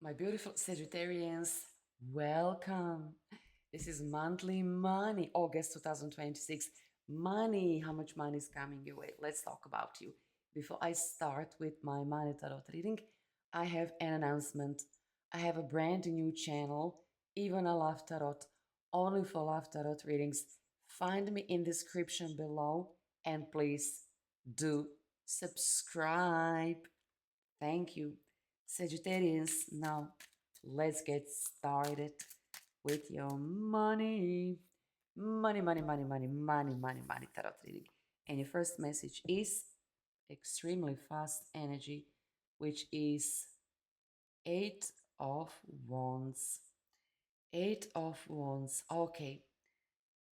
My beautiful Sagittarians, welcome. This is monthly money, August 2026. Money, how much money is coming your way? Let's talk about you. Before I start with my money tarot reading, I have an announcement. I have a brand new channel, Ivana Love Tarot, only for love tarot readings. Find me in description below and please do subscribe. Thank you. Sagittarius, now let's get started with your money. Money tarot reading. And your first message is extremely fast energy, which is Eight of Wands. Eight of Wands. Okay,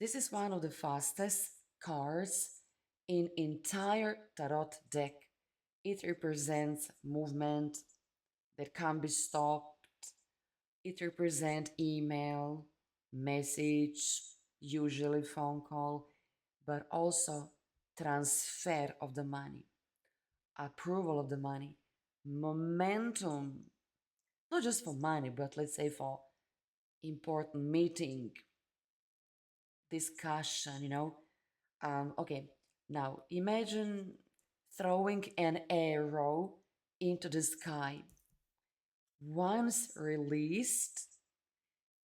this is one of the fastest cards in entire tarot deck. It represents movement that can be stopped. It represents email, message, usually phone call, but also transfer of the money, approval of the money, momentum, not just for money, but let's say for important meeting, discussion. Okay, now imagine throwing an arrow into the sky. Once released,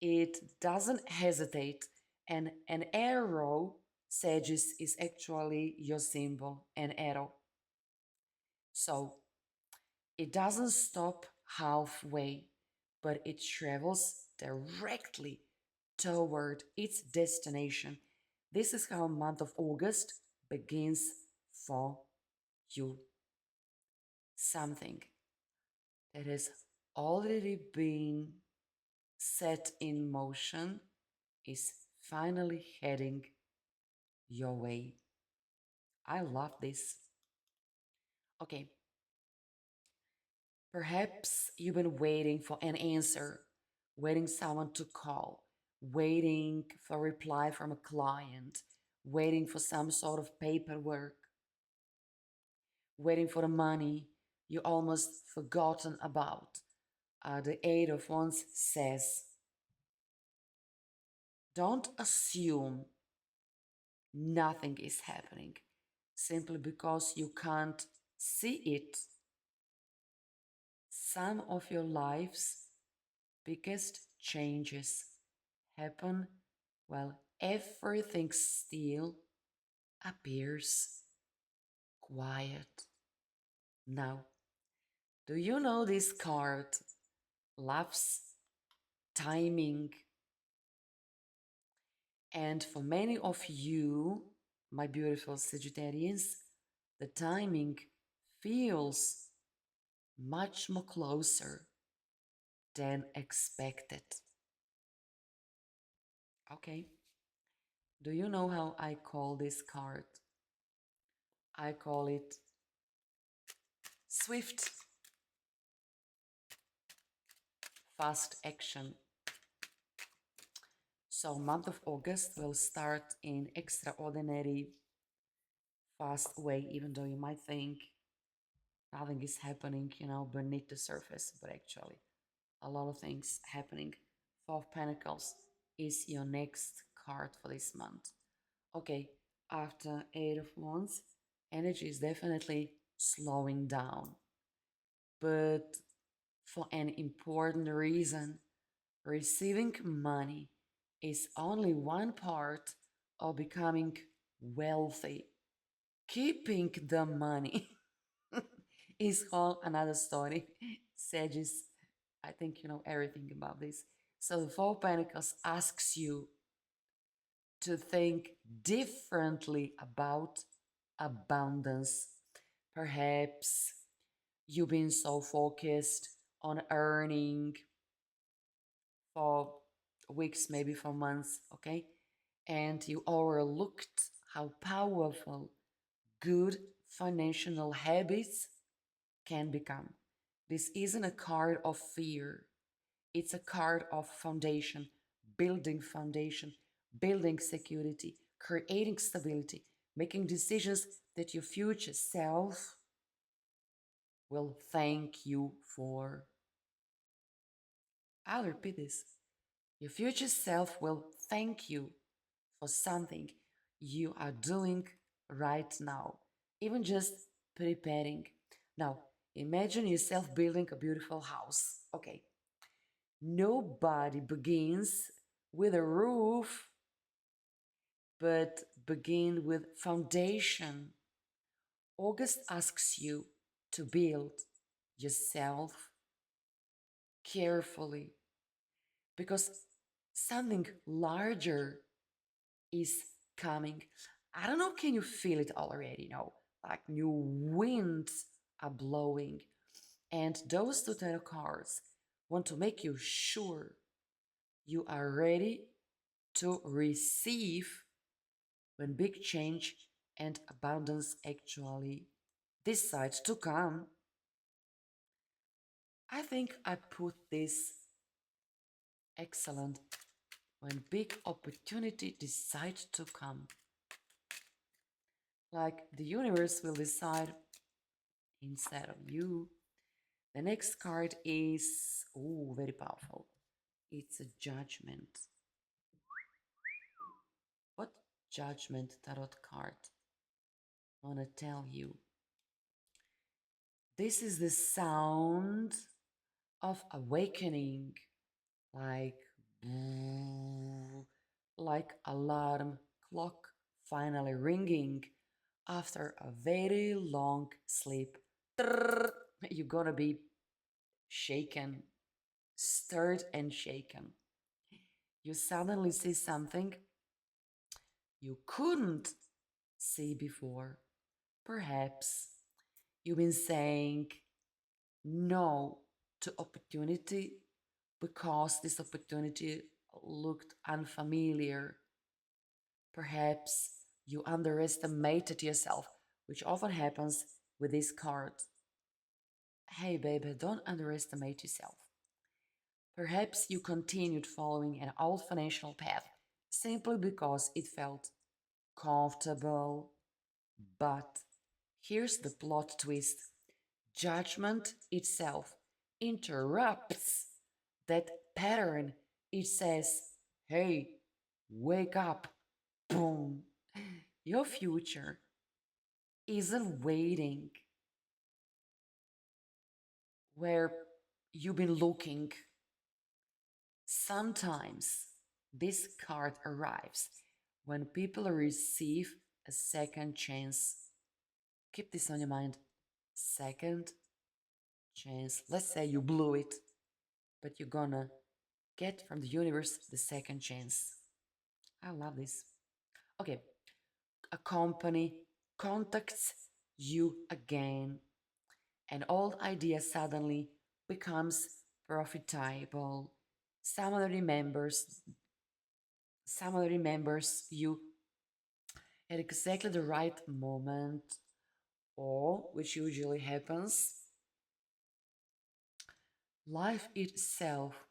it doesn't hesitate, and an arrow, Sagittarius, is actually your symbol, an arrow. So it doesn't stop halfway, but it travels directly toward its destination. This is how month of August begins for you. Something that has already been set in motion is finally heading your way. I love this. Okay, perhaps you've been waiting for an answer, waiting someone to call, waiting for a reply from a client, waiting for some sort of paperwork, waiting for the money you almost forgotten about. The Eight of Wands says, don't assume nothing is happening simply because you can't see it. Some of your life's biggest changes happen while everything still appears quiet. Now, do you know this card loves timing? And for many of you, my beautiful Sagittarians, the timing feels much more closer than expected. Okay, do you know how I call this card? I call it swift, fast action. So month of August will start in extraordinary fast way, even though you might think nothing is happening, beneath the surface, but actually a lot of things happening. Four of Pentacles is your next card for this month. Okay, after Eight of Wands, energy is definitely slowing down, but for an important reason. Receiving money is only one part of becoming wealthy. Keeping the money is whole another story. Sagittarius, I think you know everything about this. So the Four of Pentacles asks you to think differently about abundance. Perhaps you've been so focused on earning for weeks, maybe for months, okay? And you overlooked how powerful good financial habits can become. This isn't a card of fear, it's a card of foundation, building security, creating stability, making decisions that your future self will thank you for. I'll repeat this. Your future self will thank you for something you are doing right now, even just preparing. Now, imagine yourself building a beautiful house. Okay, nobody begins with a roof, but begin with foundation. August asks you to build yourself carefully because something larger is coming. I don't know, can you feel it already? No, like new winds are blowing, and those two tarot cards want to make you sure you are ready to receive when big change and abundance actually decide to come. I think I put this excellent when big opportunity decides to come. Like the universe will decide instead of you. The next card is, oh, very powerful. It's a judgment. What judgment tarot card wanna tell you? This is the sound of awakening, like like alarm clock finally ringing after a very long sleep. You're gonna be shaken, stirred and shaken. You suddenly see something you couldn't see before. Perhaps you've been saying no to opportunity because this opportunity looked unfamiliar. Perhaps you underestimated yourself, which often happens with this card. Hey, baby, don't underestimate yourself. Perhaps you continued following an old financial path simply because it felt comfortable. But here's the plot twist: judgment itself interrupts that pattern. It says, hey, wake up. Boom. Your future isn't waiting where you've been looking. Sometimes this card arrives when people receive a second chance. Keep this on your mind. Second chance. Let's say you blew it, but you're gonna get from the universe the second chance. I love this. Okay, a company contacts you again. An old idea suddenly becomes profitable. Someone remembers someone remembers you at exactly the right moment, or which usually happens, life itself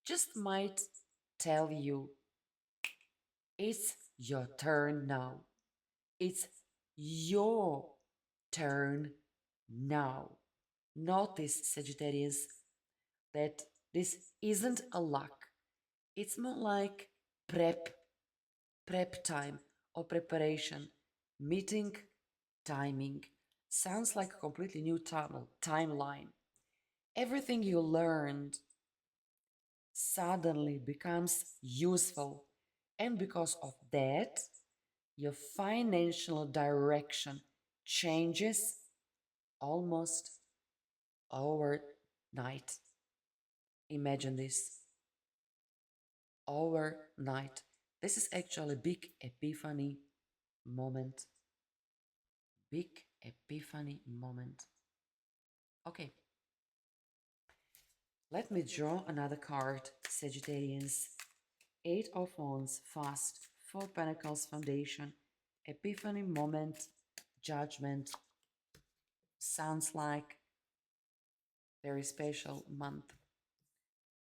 just might tell you it's your turn now. It's your turn now. Notice, Sagittarius, that this isn't a luck. It's more like prep time or preparation, meeting, timing. Sounds like a completely new timeline. Everything you learned suddenly becomes useful, and because of that, your financial direction changes almost overnight. Imagine this, overnight. This is actually a big epiphany moment. Big epiphany moment. Okay, let me draw another card, Sagittarians. Eight of Wands, fast. Four Pentacles, foundation. Epiphany moment, judgment. Sounds like very special month.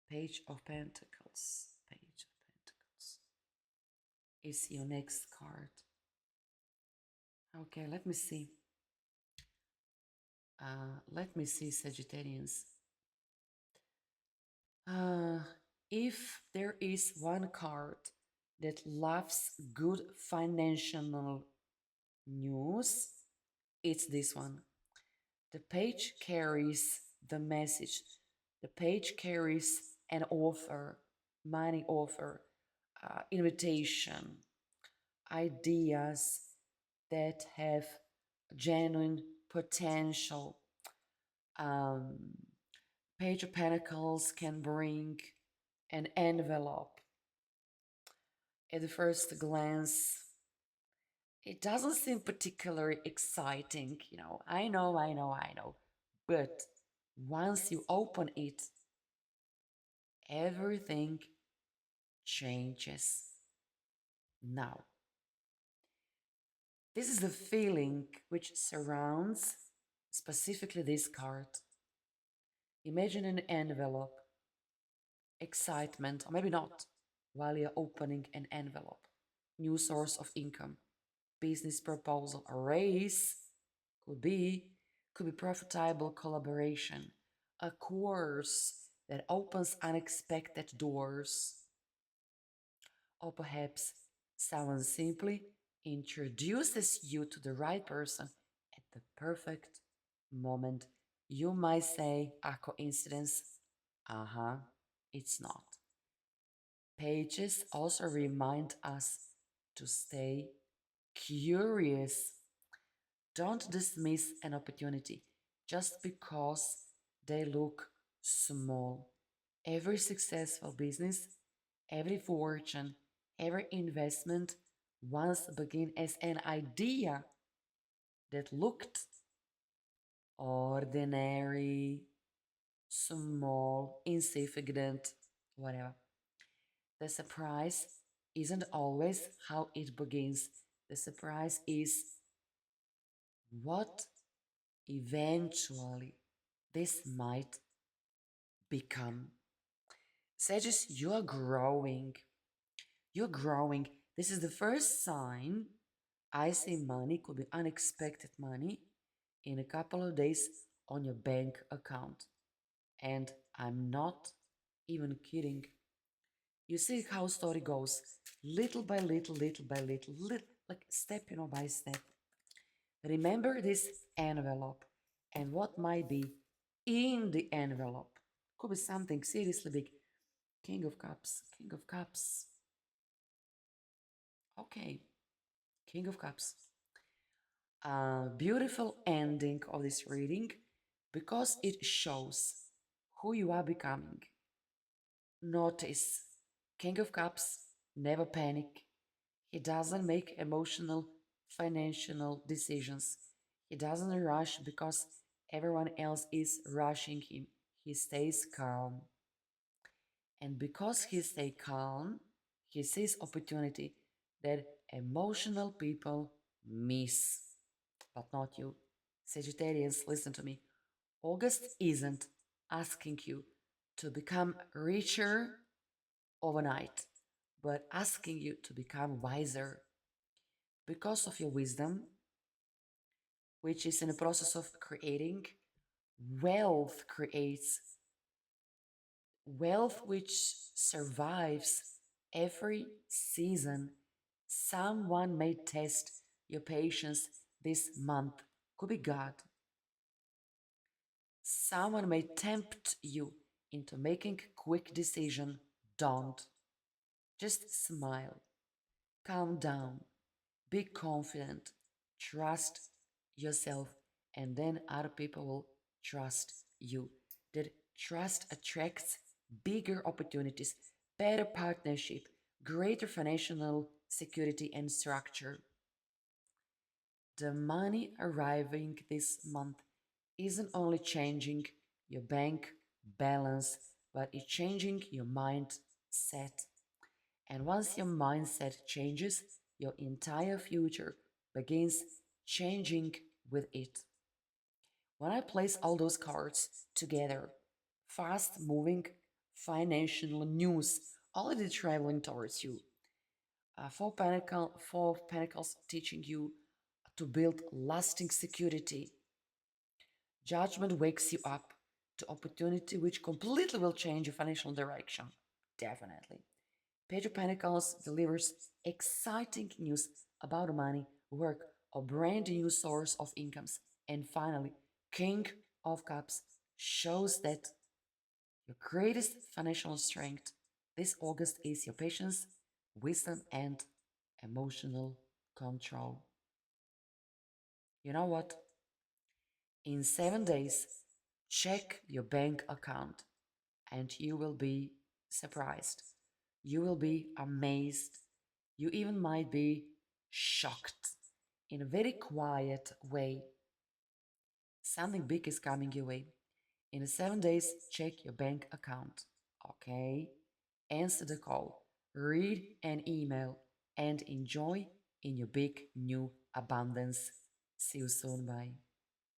Page of Pentacles. Page of Pentacles is your next card. Okay, let me see. Let me see, Sagittarians. If there is one card that loves good financial news, it's this one. The page carries the message. The page carries an offer, money offer, invitation, ideas that have genuine potential. Um, Page of Pentacles can bring an envelope. At the first glance, it doesn't seem particularly exciting. I know. But once you open it, everything changes. Now, this is the feeling which surrounds specifically this card. Imagine an envelope, excitement, or maybe not, while you're opening an envelope. New source of income, business proposal, a raise, could be, could be profitable collaboration, a course that opens unexpected doors, or perhaps someone simply introduces you to the right person at the perfect moment. You might say a coincidence. Uh-huh, it's not. Pages also remind us to stay curious. Don't dismiss an opportunity just because they look small. Every successful business, every fortune, every investment once began as an idea that looked ordinary, small, insignificant, whatever. The surprise isn't always how it begins. The surprise is what eventually this might become. Sagittarius, you're growing. You're growing. This is the first sign I see money, could be unexpected money, in a couple of days on your bank account. And I'm not even kidding. You see how story goes, little by little, like step, by step. Remember this envelope and what might be in the envelope. Could be something seriously big. King of Cups, King of Cups. Okay, King of Cups. A beautiful ending of this reading because it shows who you are becoming. Notice, King of Cups never panic. He doesn't make emotional, financial decisions. He doesn't rush because everyone else is rushing him. He stays calm. And because he stays calm, he sees opportunity that emotional people miss. But not you. Sagittarians, listen to me. August isn't asking you to become richer overnight, but asking you to become wiser. Because of your wisdom, which is in the process of creating, wealth creates wealth which survives every season. Someone may test your patience this month. Could be God. Someone may tempt you into making quick decision. Don't. Just smile. Calm down. Be confident. Trust yourself, and then other people will trust you. That trust attracts bigger opportunities, better partnership, greater financial security and structure. The money arriving this month isn't only changing your bank balance, but it's changing your mindset. And once your mindset changes, your entire future begins changing with it. When I place all those cards together, fast moving financial news already traveling towards you. Four Pentacles teaching you to build lasting security. Judgment wakes you up to opportunity which completely will change your financial direction. Definitely. Page of Pentacles delivers exciting news about money, work, or brand new source of incomes. And finally, King of Cups shows that your greatest financial strength this August is your patience, wisdom, and emotional control. You know what? In 7 days, check your bank account and you will be surprised. You will be amazed. You even might be shocked in a very quiet way. Something big is coming your way. In 7 days, check your bank account. Okay? Answer the call, read an email, and enjoy in your big new abundance. See you soon. Bye.